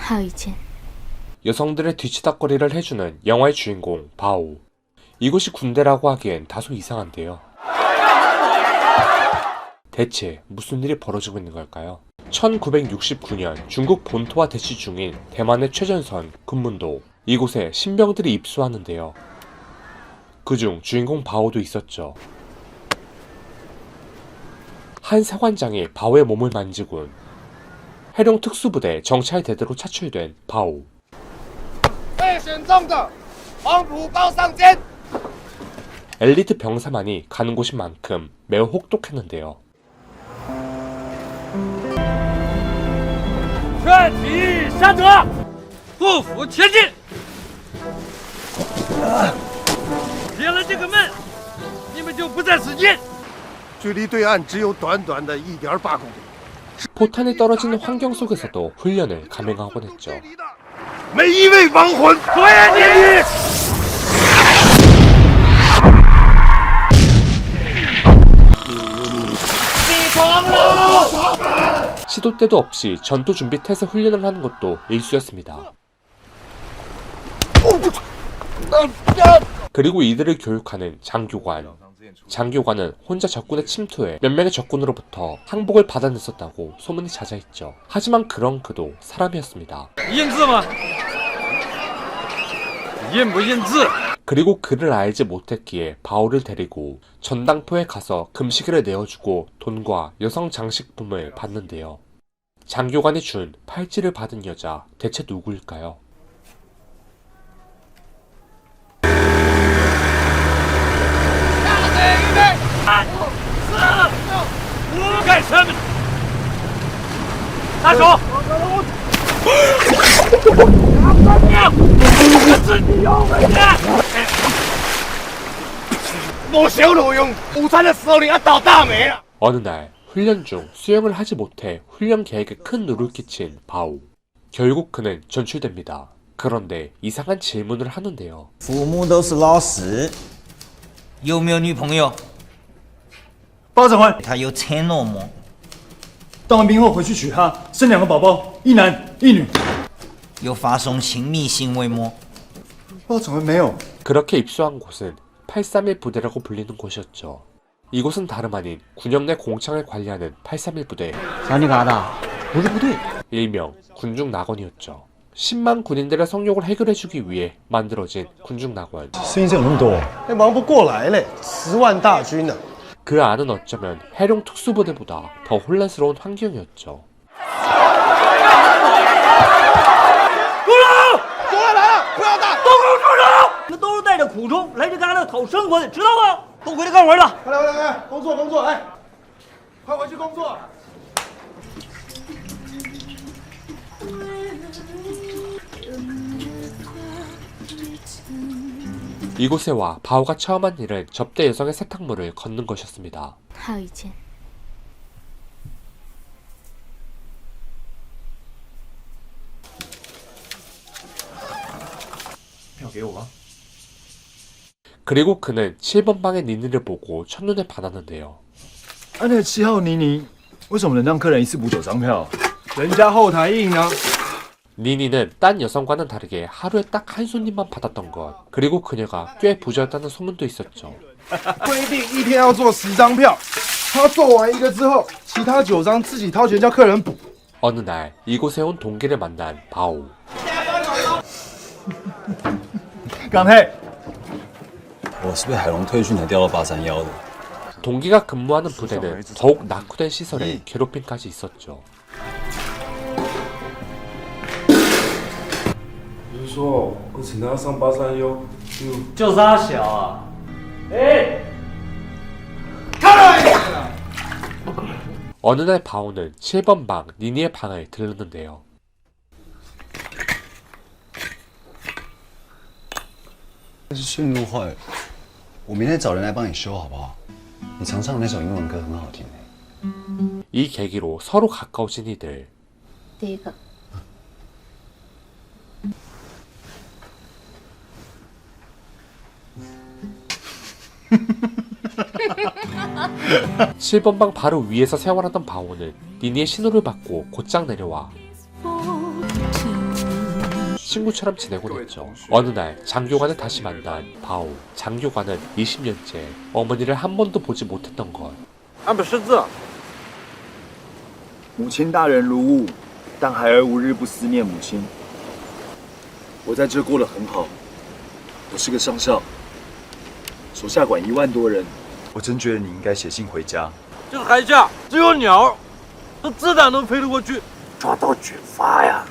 하이젠. 여성들의 뒤치다꺼리를 해주는 영화의 주인공 바오. 이곳이 군대라고 하기엔 다소 이상한데요. 대체 무슨 일이 벌어지고 있는 걸까요? 1969년 중국 본토와 대치 중인 대만의 최전선 군문도, 이곳에 신병들이 입소하는데요. 그중 주인공 바오도 있었죠. 한 사관장이 바오의 몸을 만지군 해룡 특수부대 정찰대대로 차출된 바오. 엘리트 병사만이 가는 곳인 만큼 매우 혹독했는데요. 全体下车，护府前进。铁了这个门，你们就不再使劲。距离对岸只有短短的1.8公里。 포탄이 떨어지는 환경 속에서도 훈련을 감행하곤 했죠. 每一位亡魂多严厉！ 시도 때도 없이 전투 준비 태세 훈련을 하는 것도 일쑤였습니다. 그리고 이들을 교육하는 장교관. 장교관은 혼자 적군의 침투에 몇 명의 적군으로부터 항복을 받아냈었다고 소문이 자자했죠. 하지만 그런 그도 사람이었습니다. 印字吗？印不印字？ 그리고 그를 알지 못했기에 바오를 데리고 전당포에 가서 금시계를 내어주고 돈과 여성 장식품을 받는데요. 장교관이 준 팔찌를 받은 여자 대체 누구일까요? 干什么？拿手！冇小路用，午餐的时候你要倒大霉了。 어느 날 훈련 중 수영을 하지 못해 훈련 계획에 큰 누를 끼친 바오. 결국 그는 전출됩니다. 그런데 이상한 질문을 하는데요. 父母都是老师，有没有女朋友？包长官，他有承诺吗？当完兵后回去娶她，生2个宝宝，一男一女。有发生亲密行为吗？包长官没有。 그렇게 입소한 곳은 831 부대라고 불리는 곳이었죠. 이곳은 다름 아닌 군역 내 공창을 관리하는 831 부대, 找你干啥的？不是部队。 일명 군중낙원이었죠. 10만 군인들의 성욕을 해결해주기 위해 만들어진 군중낙원. 声音怎么那么多？那忙不过来嘞，10万大军呢。 그 안은 어쩌면 해룡 특수부대보다 더 혼란스러운 환경이었죠. 你们都是带着苦衷来这旮瘩讨生活的，知道吗？都回来干活了。快来快来快，工作工作，哎，快回去工作。 이곳에 와 바오가 처음 한 일은 접대 여성의 세탁물을 걷는 것이었습니다. 하이젠. 票给我吧。 그리고 그는 7번 방의 니니를 보고 첫눈에 반하는데요. 那个7号妮妮，为什么能让客人一次补9张票？人家后台印啊。 니니는 딴 여성과는 다르게 하루에 딱 한 손님만 받았던 것. 그리고 그녀가 꽤 부자였다는 소문도 있었죠. 规定一天要做10张票，他做完1个之后，其他9张自己掏钱叫客人补。 어느 날 이곳에 온 동기를 만난 바오. 港台，我是被海龙退训才调到831的。 동기가 근무하는 부대는 더욱 낙후된 시설에 괴롭힘까지 있었죠. 不是说我请他上831，就仨小啊！哎， 어느 날 바오는 7번 방 니니의 방을 들렀는데요. 但是线路坏，我明天找人来帮你修好不好？你常唱的那首英文歌很好听诶。 이 계기로 서로 가까워진 이들. 내가 7번 방 바로 위에서 생활하던 바오는 니니의 신호를 받고 곧장 내려와 친구처럼 지내곤 했죠. 어느 날 장교관을 다시 만난 바오. 장교관은 20년째 어머니를 한 번도 보지 못했던 것. 俺不识字，母亲大人如晤，但孩儿无日不思念母亲。我在这过得很好，我是个上校，手下管1万多人。我真觉得你应该写信回家。这海下只有鸟，这子弹能飞得过去？抓到军阀呀！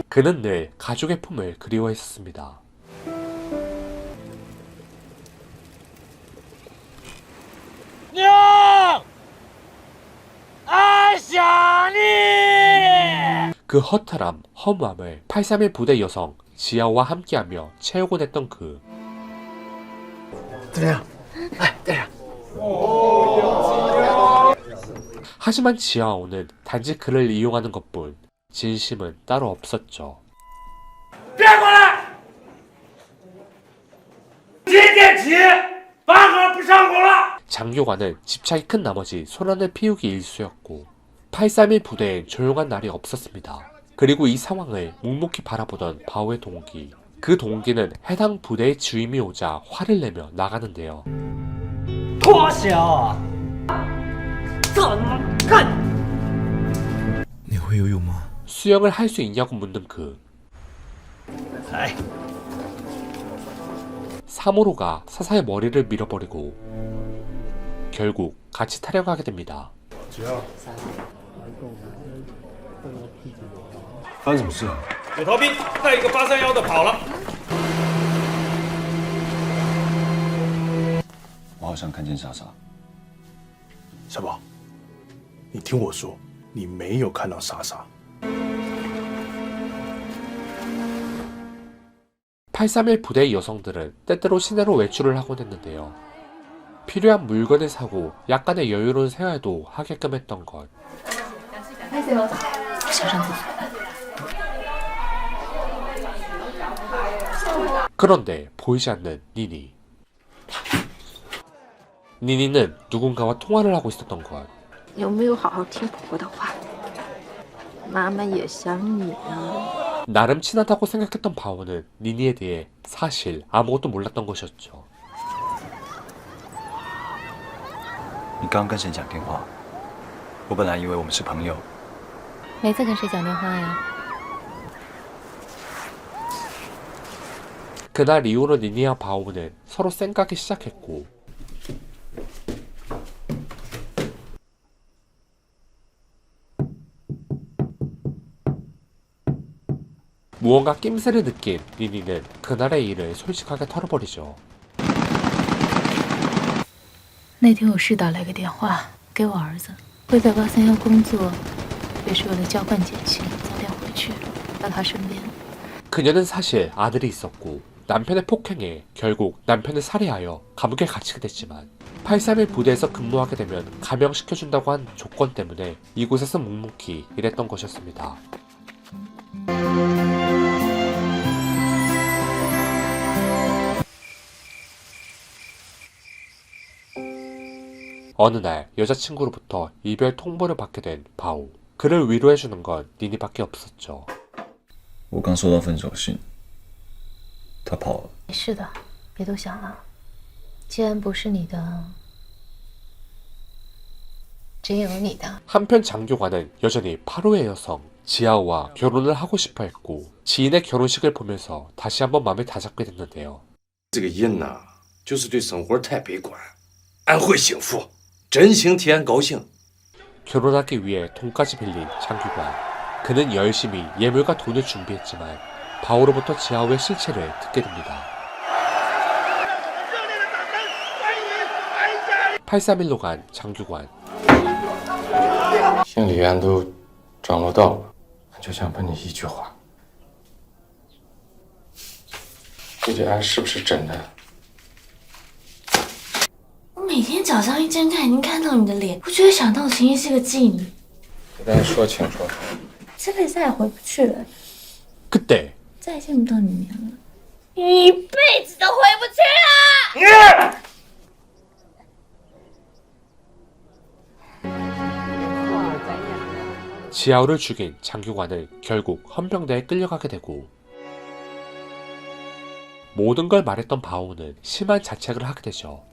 그는 늘 가족의 품을 그리워했습니다.娘，俺想你。 그 허탈함, 허무함을 831 부대 여성 지아오와 함께하며 채우곤 했던 그. 怎么样？哎，队长。 하지만 지아오는 단지 그를 이용하는 것뿐 진심은 따로 없었죠. 别过来！今天起，八号不上工了。 장교관은 집착이 큰 나머지 소란을 피우기 일쑤였고 831 부대엔 조용한 날이 없었습니다. 그리고 이 상황을 묵묵히 바라보던 바오의 동기. 그 동기는 해당 부대의 주임이 오자 화를 내며 나가는데요. 脱小，怎么干？你会游泳吗？ 수영을 할 수 있냐고 묻는 그. 来， 사무로가 사사의 머리를 밀어버리고 결국 같이 타령하게 됩니다. 发生什么事啊？有逃兵带一个831的跑了。我好像看见莎莎。小宝，你听我说，你没有看到莎莎。 831 부대의 여성들은 때때로 시내로 외출을 하곤 했는데요. 필요한 물건을 사고 약간의 여유로운 생활도 하게끔 했던 것. 그런데 보이지 않는 니니. 니니는 누군가와 통화를 하고 있었던 것. 有没有好好听婆婆的话？妈妈也想你啊。 나름 친하다고 생각했던 바오는 니니에 대해 사실 아무것도 몰랐던 것이었죠. 你刚跟谁讲电话？我本来以为我们是朋友。没在跟谁讲电话呀？ 그날 이후로 니니와 바오는 서로 쌩까기 시작했고 무언가 낌새를 느낀 니니는 그날의 일을 솔직하게 털어버리죠. 那天我是打来个电话给我儿子，会在831工作，也是为了交换简讯，早点回去，到他身边。 그녀는 사실 아들이 있었고 남편의 폭행에 결국 남편을 살해하여 감옥에 갇히게 됐지만 831 부대에서 근무하게 되면 감형시켜준다고 한 조건 때문에 이곳에서 묵묵히 일했던 것이었습니다. 어느 날 여자친구로부터 이별 통보를 받게 된 바오. 그를 위로해주는 건 니니밖에 없었죠. 我刚收到分手信，他跑了。是的，别多想了。既然不是你的，只有你的。 한편 장교관은 여전히 8호의 여성 지아오와 결혼을 하고 싶어 했고 지인의 결혼식을 보면서 다시 한번 마음을 다잡게 됐는데요. 这个瘾呐，就是对生活太悲观。俺会幸福，真心替俺高兴。 결혼하기 위해 돈까지 빌린 장교관. 그는 열심히 예물과 돈을 준비했지만 바오로부터 지아오의 실체를 듣게 됩니다. 831로 간 장교관. 行李员都找不到了，就想问你一句话，这件案是不是真的？我每天早上一睁开眼睛看到你的脸，我就会想到秦毅是个妓女，给咱说清楚。这辈子再也回不去了， 그때 再也见不到你面了，一辈子都回不去了。 그 지하우를 죽인 장교관은 결국 헌병대에 끌려가게 되고, 모든 걸 말했던 바오는 심한 자책을 하게 되죠.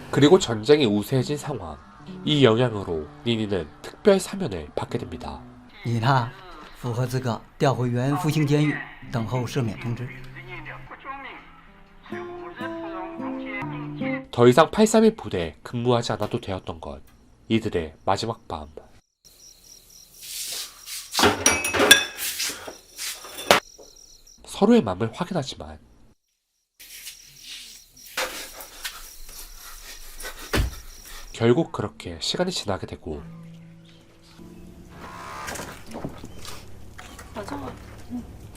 그리고 전쟁이 우세해진 상황, 이 영향으로 니니는 특별 사면을 받게 됩니다. 你呢，符合资格调回原服刑监狱，等候赦免通知。 더 이상 831 부대에 근무하지 않아도 되었던 것, 이들의 마지막 밤. 서로의 마음을 확인하지만 결국 그렇게 시간이 지나게 되고,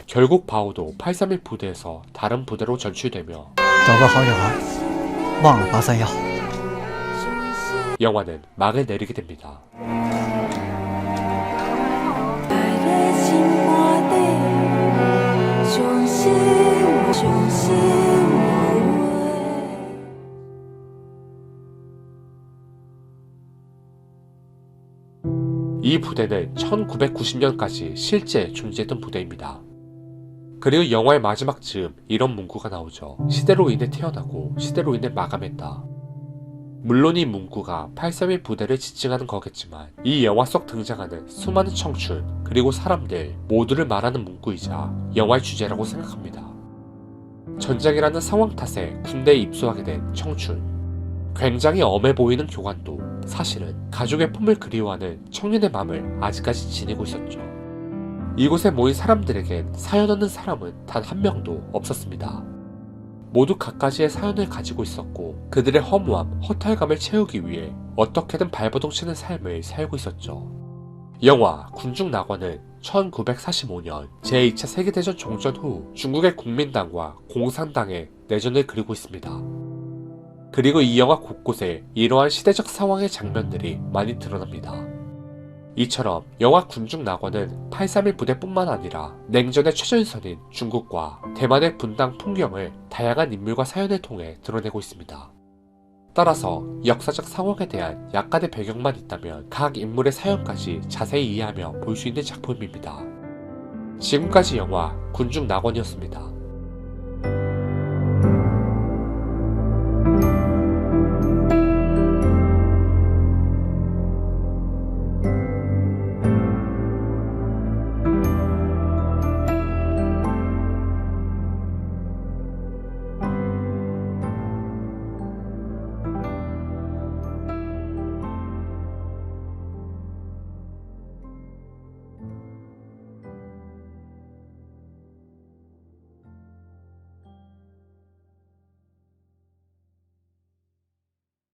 결국 바오도 831 부대에서 다른 부대로 전출되며 找个好女孩，忘了831。 영화는 막을 내리게 됩니다. 이 부대는 1990년까지 실제 존재했던 부대입니다. 그리고 영화의 마지막 즈음 이런 문구가 나오죠. 시대로 인해 태어나고 시대로 인해 마감했다. 물론 이 문구가 831 부대를 지칭하는 거겠지만, 이 영화 속 등장하는 수많은 청춘 그리고 사람들 모두를 말하는 문구이자 영화의 주제라고 생각합니다. 전쟁이라는 상황 탓에 군대에 입소하게 된 청춘, 굉장히 엄해 보이는 교관도 사실은 가족의 품을 그리워하는 청년의 마음을 아직까지 지니고 있었죠. 이곳에 모인 사람들에겐 사연 없는 사람은 단 한 명도 없었습니다. 모두 갖가지의 사연을 가지고 있었고, 그들의 허무함, 허탈감을 채우기 위해 어떻게든 발버둥 치는 삶을 살고 있었죠. 영화 군중낙원은 1945년 제2차 세계대전 종전 후 중국의 국민당과 공산당의 내전을 그리고 있습니다. 그리고 이 영화 곳곳에 이러한 시대적 상황의 장면들이 많이 드러납니다. 이처럼 영화 군중낙원은 831 부대뿐만 아니라 냉전의 최전선인 중국과 대만의 분당 풍경을 다양한 인물과 사연을 통해 드러내고 있습니다. 따라서 역사적 상황에 대한 약간의 배경만 있다면 각 인물의 사연까지 자세히 이해하며 볼 수 있는 작품입니다. 지금까지 영화 군중낙원이었습니다.